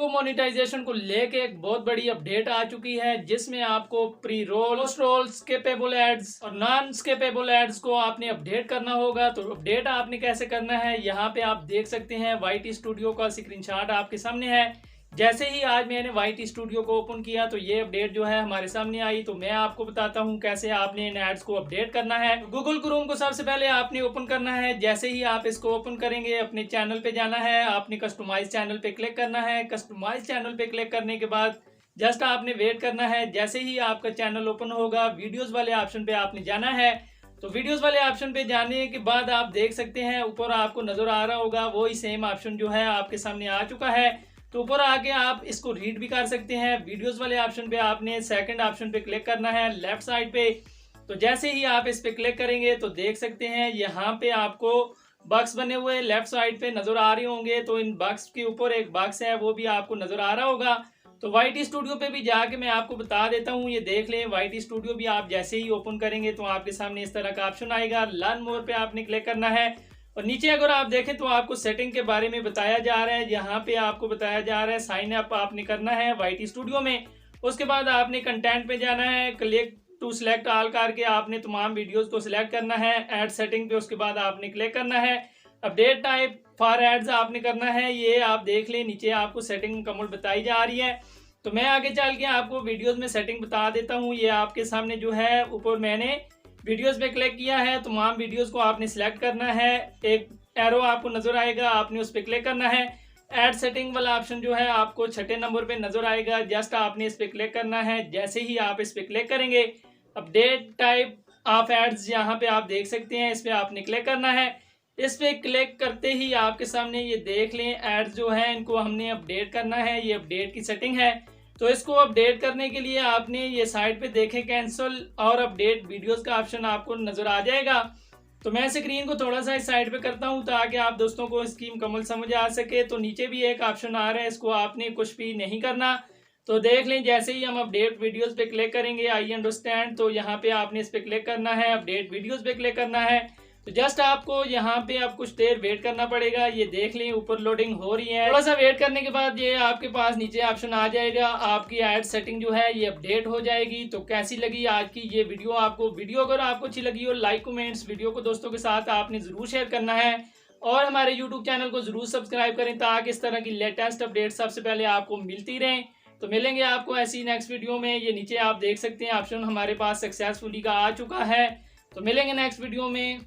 तो मोनेटाइजेशन को लेके एक बहुत बड़ी अपडेट आ चुकी है, जिसमें आपको pre roll, post roll, skippable ads और नॉन स्किपेबल एड्स को आपने अपडेट करना होगा। तो अपडेट आपने कैसे करना है, यहाँ पे आप देख सकते हैं YT स्टूडियो का स्क्रीनशॉट आपके सामने है। जैसे ही आज मैंने YT स्टूडियो को ओपन किया तो ये अपडेट जो है हमारे सामने आई। तो मैं आपको बताता हूँ कैसे आपने इन एड्स को अपडेट करना है। गूगल क्रोम को सबसे पहले आपने ओपन करना है। जैसे ही आप इसको ओपन करेंगे, अपने चैनल पे जाना है, आपने कस्टमाइज चैनल पे क्लिक करना है। कस्टमाइज चैनल पे क्लिक करने के बाद जस्ट आपने वेट करना है। जैसे ही आपका चैनल ओपन होगा, वीडियोज वाले ऑप्शन पे आपने जाना है। तो वीडियोस वाले ऑप्शन पे जाने के बाद आप देख सकते हैं ऊपर आपको नजर आ रहा होगा वही सेम ऑप्शन जो है आपके सामने आ चुका है। तो ऊपर आके आप इसको रीड भी कर सकते हैं। वीडियोस वाले ऑप्शन पे आपने सेकंड ऑप्शन पे क्लिक करना है लेफ्ट साइड पे। तो जैसे ही आप इस पे क्लिक करेंगे तो देख सकते हैं यहाँ पे आपको बॉक्स बने हुए लेफ्ट साइड पे नजर आ रहे होंगे। तो इन बॉक्स के ऊपर एक बॉक्स है, वो भी आपको नजर आ रहा होगा। तो YT स्टूडियो पे भी जाके मैं आपको बता देता हूँ। ये देख लें, YT स्टूडियो भी आप जैसे ही ओपन करेंगे तो आपके सामने इस तरह का ऑप्शन आएगा। लर्न मोर पे आपने क्लिक करना है और नीचे अगर आप देखें तो आपको सेटिंग के बारे में बताया जा रहा है। यहाँ पे आपको बताया जा रहा है साइन अप आपने करना है YT स्टूडियो में। उसके बाद आपने कंटेंट पे जाना है, क्लिक टू सिलेक्ट ऑल करके आपने तमाम वीडियोस को सिलेक्ट करना है। एड सेटिंग पे उसके बाद आपने क्लिक करना है। अपडेट टाइप फॉर एड्स आपने करना है। ये आप देख लें, नीचे आपको सेटिंग मुकम्मल बताई जा रही है। तो मैं आगे चल के आपको वीडियोस में सेटिंग बता देता हूँ। ये आपके सामने जो है ऊपर मैंने वीडियोस पे क्लिक किया है। तमाम वीडियोस को आपने सिलेक्ट करना है। एक एरो आपको नजर आएगा, आपने उस पर क्लिक करना है। ऐड सेटिंग वाला ऑप्शन जो है आपको छठे नंबर पे नजर आएगा। जस्ट आपने इस पे क्लिक करना है। जैसे ही आप इस पे क्लिक करेंगे, अपडेट टाइप ऑफ एड्स यहाँ पे आप देख सकते हैं, इस पे आपने क्लिक करना है। इस पे क्लिक करते ही आपके सामने ये देख लें एड्स जो है इनको हमने अपडेट करना है। ये अपडेट की सेटिंग है। तो इसको अपडेट करने के लिए आपने ये साइड पे देखें कैंसिल और अपडेट वीडियोस का ऑप्शन आपको नजर आ जाएगा। तो मैं स्क्रीन को थोड़ा सा इस साइड पे करता हूं ताकि आप दोस्तों को इसकी मुकम्मल समझ आ सके। तो नीचे भी एक ऑप्शन आ रहा है, इसको आपने कुछ भी नहीं करना। तो देख लें, जैसे ही हम अपडेट वीडियोस पे क्लिक करेंगे आई अंडरस्टैंड, तो यहाँ पे आपने इस पे क्लिक करना है, अपडेट वीडियोस पे क्लिक करना है। तो जस्ट आपको यहाँ पे अब कुछ देर वेट करना पड़ेगा। ये देख लें ऊपर लोडिंग हो रही है। थोड़ा सा वेट करने के बाद ये आपके पास नीचे ऑप्शन आ जाएगा, आपकी एड सेटिंग जो है ये अपडेट हो जाएगी। तो कैसी लगी आज की ये वीडियो आपको? वीडियो अगर आपको अच्छी लगी हो, लाइक कमेंट्स वीडियो को दोस्तों के साथ आपने जरूर शेयर करना है और हमारे यूट्यूब चैनल को जरूर सब्सक्राइब करें ताकि इस तरह की लेटेस्ट अपडेट सबसे पहले आपको मिलती रहें। तो मिलेंगे आपको ऐसी नेक्स्ट वीडियो में। ये नीचे आप देख सकते हैं ऑप्शन हमारे पास सक्सेसफुली का आ चुका है। तो मिलेंगे नेक्स्ट वीडियो में।